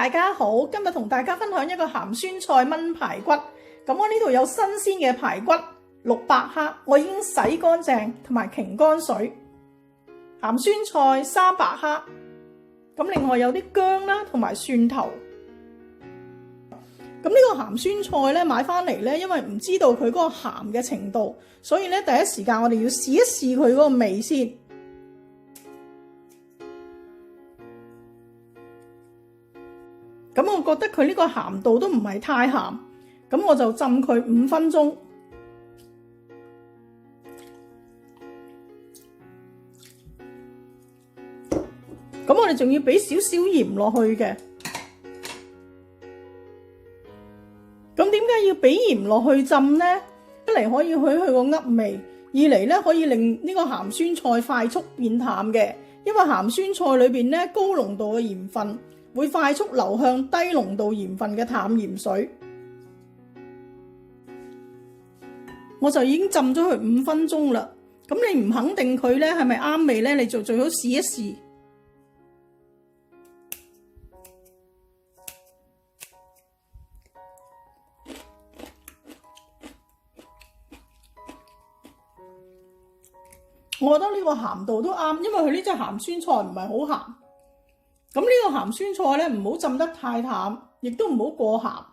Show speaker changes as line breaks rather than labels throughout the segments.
大家好，今日同大家分享一個鹹酸菜炆排骨。咁我呢度有新鮮嘅排骨600克，我已經洗乾淨同埋擎乾水。鹹酸菜300克，咁另外有啲薑啦同埋蒜頭。咁呢個鹹酸菜咧買翻嚟咧，因為唔知道佢嗰個鹹嘅程度，所以咧第一時間我哋要試一試佢嗰個味先。咁我覺得佢呢個鹹度都唔係太鹹，咁我就浸佢5分鐘。咁我哋仲要俾少少鹽落去嘅。咁點解要俾鹽落去浸呢？一嚟可以去個噏味，二嚟咧可以令呢個鹹酸菜快速變淡嘅，因為鹹酸菜裏邊咧高濃度嘅鹽分會快速流向低濃度鹽分嘅淡鹽水。我就已經浸咗佢5分鐘啦。咁你唔肯定佢咧係咪啱味咧，你就最好試一試。我覺得呢個鹹度都啱，因為佢呢隻鹹酸菜唔係好鹹。咁呢個鹹酸菜咧唔好浸得太淡，亦都唔好過鹹。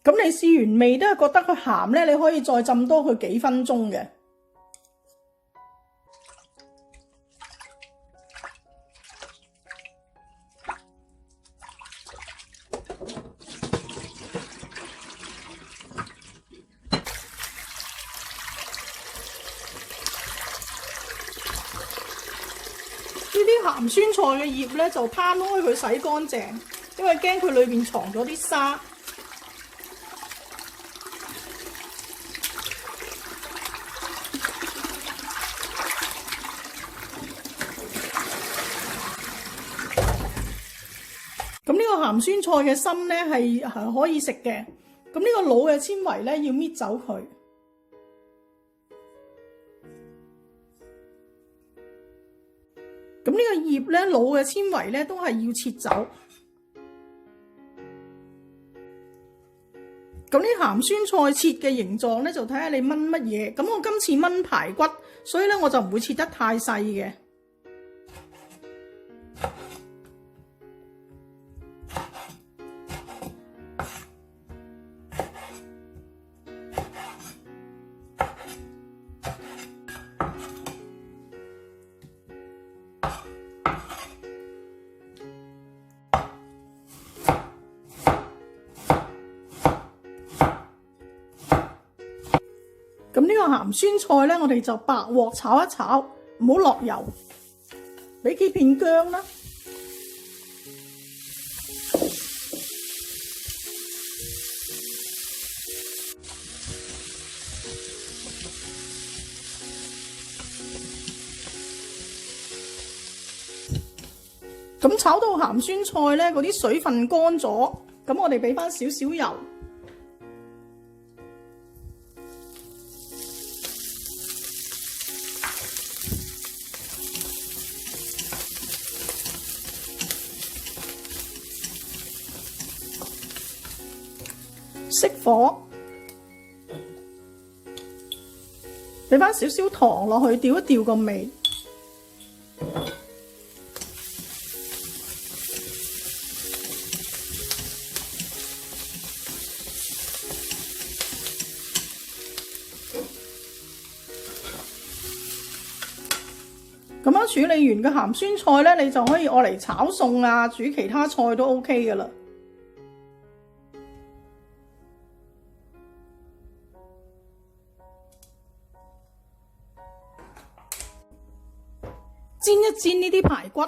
咁你試完味都係覺得佢鹹咧，你可以再浸多佢幾分鐘嘅。呢啲鹹酸菜嘅葉咧就攤開佢洗乾淨，因為驚佢裏邊藏咗啲沙。咁呢個鹹酸菜嘅心咧係可以食嘅，咁呢個腦嘅纖維咧要搣走佢。咁呢個葉咧，腦嘅纖維咧都係要切走。咁呢鹹酸菜切嘅形狀咧，就睇下你炆乜嘢。咁我今次炆排骨，所以咧我就唔會切得太細嘅。咁呢個鹹酸菜咧，我哋就白鑊炒一炒，唔好落油，俾幾片薑啦。咁炒到鹹酸菜咧，嗰啲水分乾咗，咁我哋俾翻少少油。熄火，俾翻少少糖落去，調一調個味。咁樣處理完嘅鹹酸菜咧，你就可以愛嚟炒餸啊，煮其他菜都 OK 㗎喇。煎一煎呢啲排骨，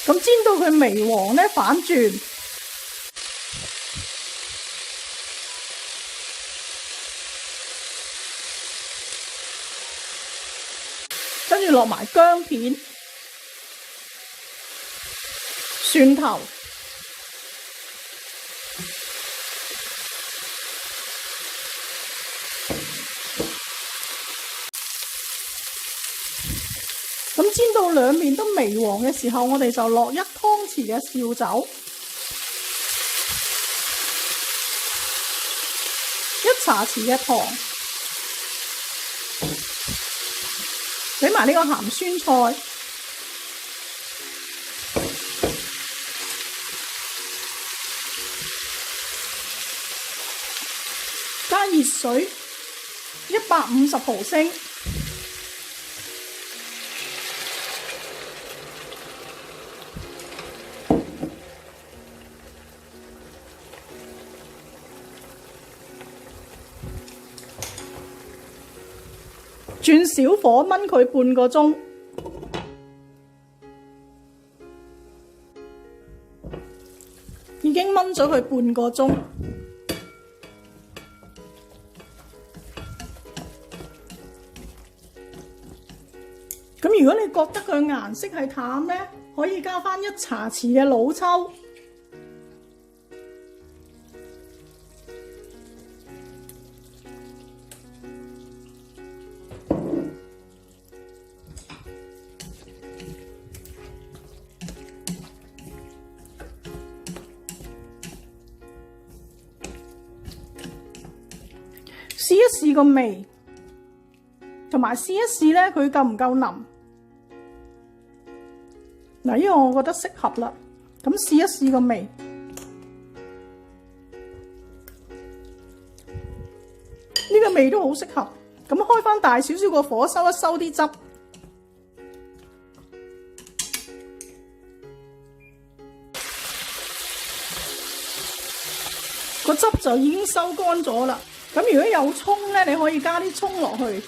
咁煎到佢微黃咧，反轉，跟住落埋薑片、蒜頭、咁煎到兩面都微黃嘅時候，我哋就落1湯匙嘅紹酒，1茶匙嘅糖，俾埋呢個鹹酸菜，加熱水150毫升。轉小火燜佢半個鐘，已經燜咗佢半個鐘。咁如果你覺得佢顏色係淡呢，可以加返1茶匙嘅老抽。試一試個味，同埋試一試咧佢夠唔夠腍。嗱，呢個我覺得適合啦。咁試一試個味，呢個味都好適合。咁開返大少少個火，收一收啲汁。個汁就已經收乾咗啦。咁如果有葱咧，你可以加啲葱落去。